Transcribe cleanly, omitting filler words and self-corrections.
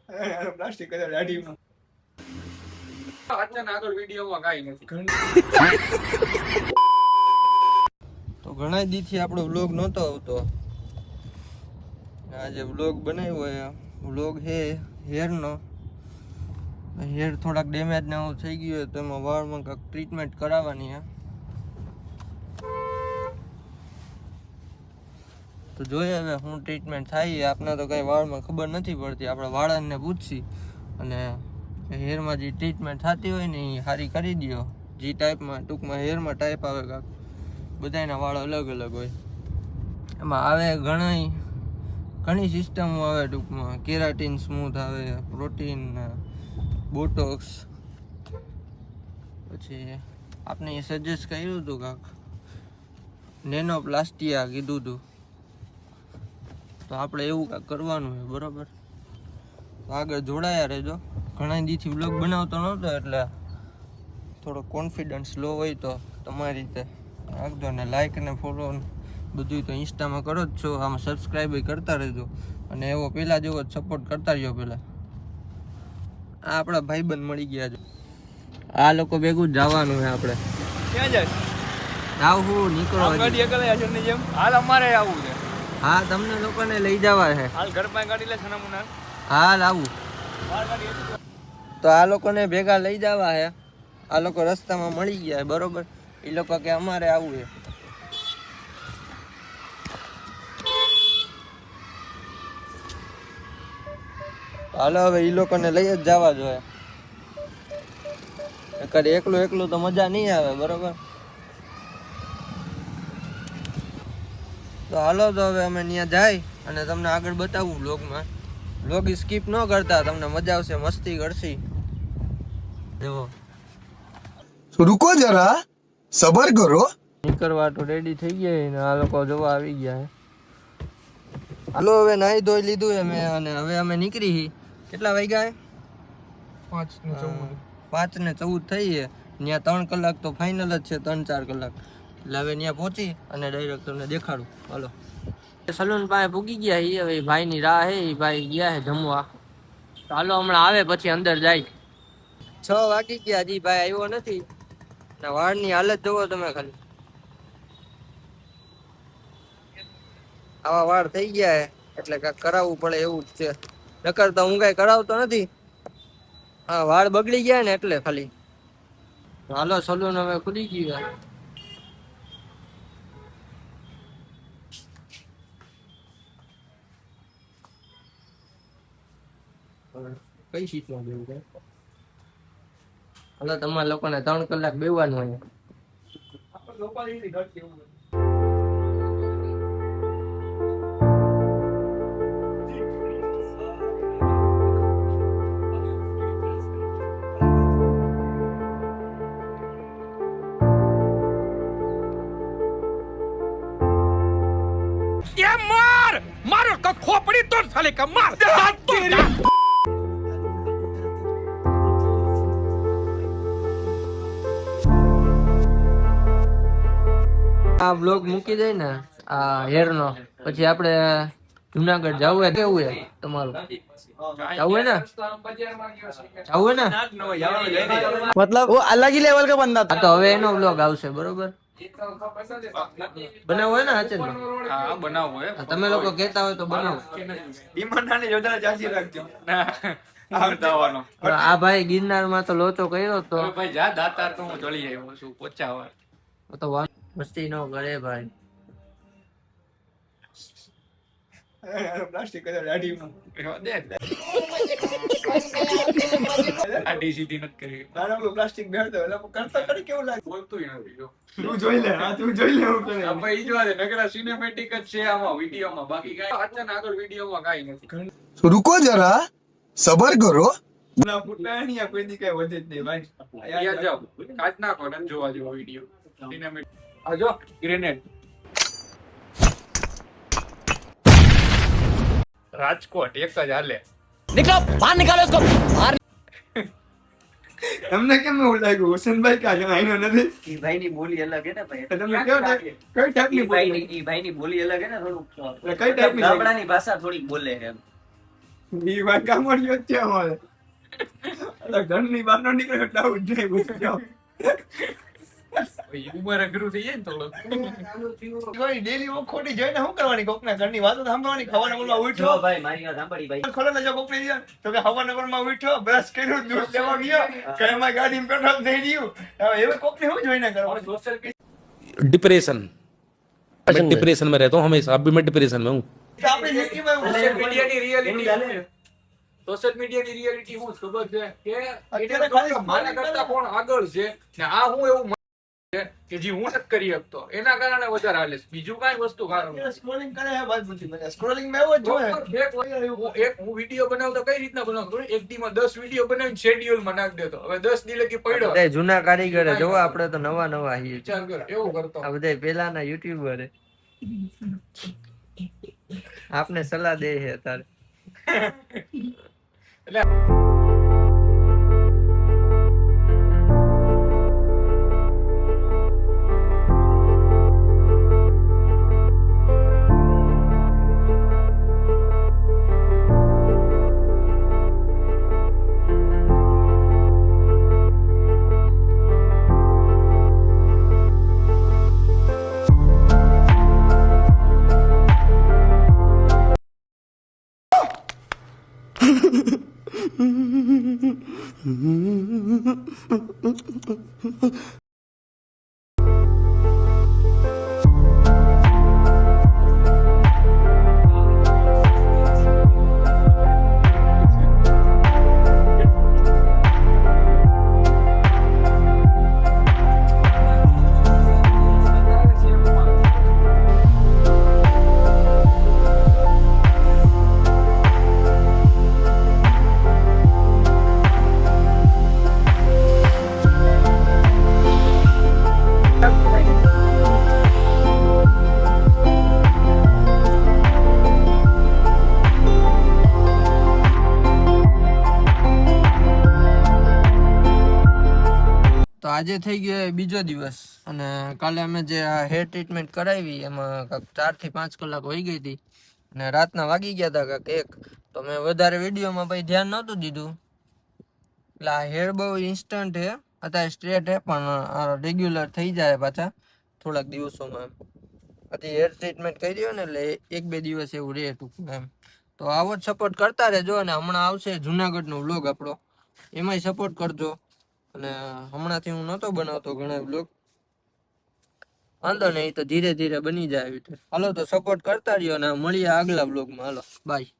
Plastic કદાચ દાઢીમાં આજના આગળ વિડીયોમાં કાંઈ નથી. તો ઘણા દીથી આપણો વ્લોગ નહોતો આવતો. આજે વ્લોગ બનાવ્યો હોય વ્લોગ છે હેરનો. હેર થોડાક ડેમેજ ને એવું થઈ ગયું હોય તો એમાં વાળમાં કાંઈક ટ્રીટમેન્ટ કરાવવાની છે. તો જોઈએ હવે શું ટ્રીટમેન્ટ થાય. આપને તો કઈ વાળમાં ખબર નથી પડતી. આપણે વાળાને પૂછશી અને હેરમાં જે ટ્રીટમેન્ટ થતી હોય ને એ સારી કરી દો. જે ટાઈપમાં ટૂંકમાં હેરમાં ટાઈપ આવે કાંક બધાના વાળ અલગ અલગ હોય. એમાં આવે ઘણી સિસ્ટમો આવે ટૂંકમાં. કેરાટીન સ્મૂથ આવે, પ્રોટીન, બોટોક્સ, પછી આપણે એ સજેસ્ટ કર્યું હતું કાંક નેનોપ્લાસ્ટિયા કીધું હતું. તો આપણે એવું કાંઈક કરવાનું છે બરાબર. તો આગળ જોડાયા રહેજો. ઘણા દીથી વ્લોગ બનાવતો નહોતો એટલે થોડો કોન્ફિડન્સ લો હોય તો તમારી રીતે રાખજો. ને લાઈક ને ફોલો બધું તો ઇન્સ્ટામાં કરો જ છો, આમાં સબસ્ક્રાઈબ કરતા રહેજો. અને એવો પહેલાં જેવો જ સપોર્ટ કરતા રહ્યો. પહેલાં આ આપણા ભાઈબંધ મળી ગયા છે. આ લોકો ભેગું જ જવાનું છે આપણે. ક્યાં જાય? આવું નીકળો ગાડી એકલા અજરની જેમ હાલ અમારે આવું છે. હા, તમને લોકોને લઈ જવા છે. હાલ ઘરમાં ગાડી લે છનામુના હાલ આવું. તો આ લોકોને ભેગા લઈ જવા છે. આ લોકો રસ્તામાં મળી ગયા છે બરોબર. એ લોકો કે અમારે આવું છે. હાલો હવે એ લોકોને લઈ જ જવા જોઈએ. એકલું એકલું તો મજા નહીં આવે બરોબર. તો હાલો તો હવે અમે ત્યાં જાય અને તમને આગળ બતાવું વ્લોગમાં. વ્લોગ સ્કીપ ન કરતા, તમને મજા આવશે, મસ્તી કરશી. જુઓ रुको जरा सबर करो. નીકળવા તો રેડી થઈ ગયા ને આ લોકો જોવા આવી ગયા છે. હાલો હવે નાહી ધોઈ લીધું છે મેં અને હવે અમે નીકળી. કેટલા વાગ્યા? 5:14 થઈ છે. ત્યાં 3 કલાક તો ફાઇનલ જ છે, 3-4 કલાક. એટલે હવે ત્યાં પહોંચી અને ડાયરેક્ટ તમને દેખાડું. હાલો સલૂન પાસે પૂગી ગયા છીએ. હવે ભાઈની રાહ છે, એ ભાઈ ગયા છે જમવા. હાલો હમણાં આવે પછી અંદર જાય. 6 વાગી ગયા, હજી ભાઈ આવ્યો નથી. વાળની હાલત જોવો તમે ખાલી. આવા વાળ થઈ ગયા છે એટલે કાંઈક કરાવવું પડે એવું જ છે. નકર તો હું કાંઈ કરાવતો નથી. હા, વાળ બગડી ગયા ને એટલે ખાલી. હાલો સલૂન હવે ખુલી ગયું. કઈ સીટમાં બેવું છે? હાલો તમારા લોકોને 3 કલાક બેવાનું હોય. મારો ખોપડી તોડ સાલે કા માર. આ બ્લોગ મૂકી દઈ ને આ હેર નો, પછી આપણે જુનાગઢ જવું હોય. કેવું છે તમારું? જવું ને? જવું ને? मतलब वो अलग ही लेवल का बंदा આ તો હવે એનો બ્લોગ આવશે બરોબર. બનાવો હોય ને હચન? હા બનાવો હે. તમે લોકો કહેતા હોય તો બનાવો. ઈમાનદારની યોજના ચાચી રાખજો. આવવાનો આ ભાઈ ગિરનાર માં તો લોચો કર્યો તો ભાઈ જા દાતાર તો હું ચડી આવ્યો છું પોચાવા. તો મસ્તી નો કરે ભાઈ. प्लास्टिक कदाच दाढीમાં આડી સીધી નથી કરી. નાનકડું પ્લાસ્ટિક બેહતો એટલે કરતા કરી કેવું લાગે. બોલતુંય નથી જો. તું જોઈ લે, હા તું જોઈ લે હું કરે. આ ભાઈ ઈ જોવા દે નકરા સિનેમેટિક જ છે આમાં વિડીયોમાં, બાકી કાંઈ આજના આગળ વિડીયોમાં કાંઈ નથી. रुको जरा सबर करो. ના ફૂટલા નહીં આ કોઈ દી કઈ વધે જ નહીં ભાઈ. અહીંયા જાઓ કાચ નાખો ને જોવા જેવો વિડીયો સિનેમેટિક. આ જો ગ્રેનેડ રાજકોટ એક જ હાલે. निकलो बाहर निकालो इसको बाहर. તમને કેમ એવું લાગ્યું હુસેનભાઈ કે આ આઈનો નથી? ઈ ભાઈની બોલી અલગ હે ને ભાઈ. તમે કેવો કઈ ટાઈપની ઈ ભાઈની બોલી અલગ હે ને થોડુંક. કઈ ટાઈપની ગામડાની ભાષા થોડીક બોલે છે એમ. ઈ વાત કામળ્યો જ છે અમારે. એટલે ઘરની બહાર નો નીકળે એટલે આવું જ નહીં પૂછજો. ઉંમર અઘરું થઈ જાય ને થોડું. કોઈ ડેલી વોક ખોટી જોઈને શું કરવાની? કોકના ઘરની વાતો સાંભળવાની. ખવાના બોલવા જો ઉઠ્યો ભાઈ મારી વાત સાંભળી ભાઈ ખોલો ને જો કોકને દીધા તો કે હવાના બોલમાં ઉઠ્યો બ્રશ કર્યું દૂધ લેવા ગયો કે એમાં ગાડીમાં પેટ્રોલ થઈ ગયું. હવે એવું કોકને શું જોઈને કરવાનું? સોશિયલ डिप्रेशन मैं डिप्रेशन में रहता हूँ हमेशा. अब भी मैं डिप्रेशन में हूँ. તો આપણે જિંદગીમાં એવું છે. મીડિયાની એનું રિયાલિટી ચાલે. સોશિયલ મીડિયાની રિયાલિટી શું ખબર છે કે અત્યારે એને ખાલી મારા કરતા કોણ આગળ છે ને આ હું એવું છે કે જે હું નથી કરી શકતો એના કારણે વધારે હાલે છે. બીજું કાંઈ વસ્તુ કારણ નથી. સ્ક્રોલિંગ કરે છે વાત પૂછી મને. સ્ક્રોલિંગ માં એવો જ જોઈએ. હું વિડીયો બનાવતો કઈ રીતના બનાવતો એક દીમાં 10 વિડીયો બનાવીને શેડ્યુલમાં નાખ દેતો. હવે 10 દી લગી પડ્યો બધા જૂના કારીગર જો આપણે તો નવા નવા છીએ. વિચાર કર એવું કરતો. આ બધા પેલાના યુટ્યુબર આપને સલાહ દે છે તારે. તો આજે થઈ ગયો બીજો દિવસ અને કાલે અમે જે આ હેર ટ્રીટમેન્ટ કરાવી એમાં કાંક 4 થી 5 કલાક વહી ગઈ હતી અને રાતના વાગી ગયા હતા કાંક 1. તો મેં વધારે વિડીયોમાં પછી ધ્યાન નહોતું દીધું. એટલે આ હેર બહુ ઇન્સ્ટન્ટ છે, અત્યારે સ્ટ્રેટ છે પણ રેગ્યુલર થઈ જાય પાછા થોડાક દિવસોમાં. પછી હેર ટ્રીટમેન્ટ કરી દો ને એટલે 1-2 દિવસ એવું રહે ટૂંકું એમ. તો આવો જ સપોર્ટ કરતા રહેજો અને હમણાં આવશે જુનાગઢનો વ્લોગ આપણો, એમાંય સપોર્ટ કરજો. અને હમણાંથી હું નહોતો બનાવતો ઘણા વ્લોગ, વાંધો નહીં તો ધીરે ધીરે બની જાય આવી રીતે. હાલો તો સપોર્ટ કરતા રહ્યો અને મળીએ આગલા વ્લોગમાં. હાલો બાય.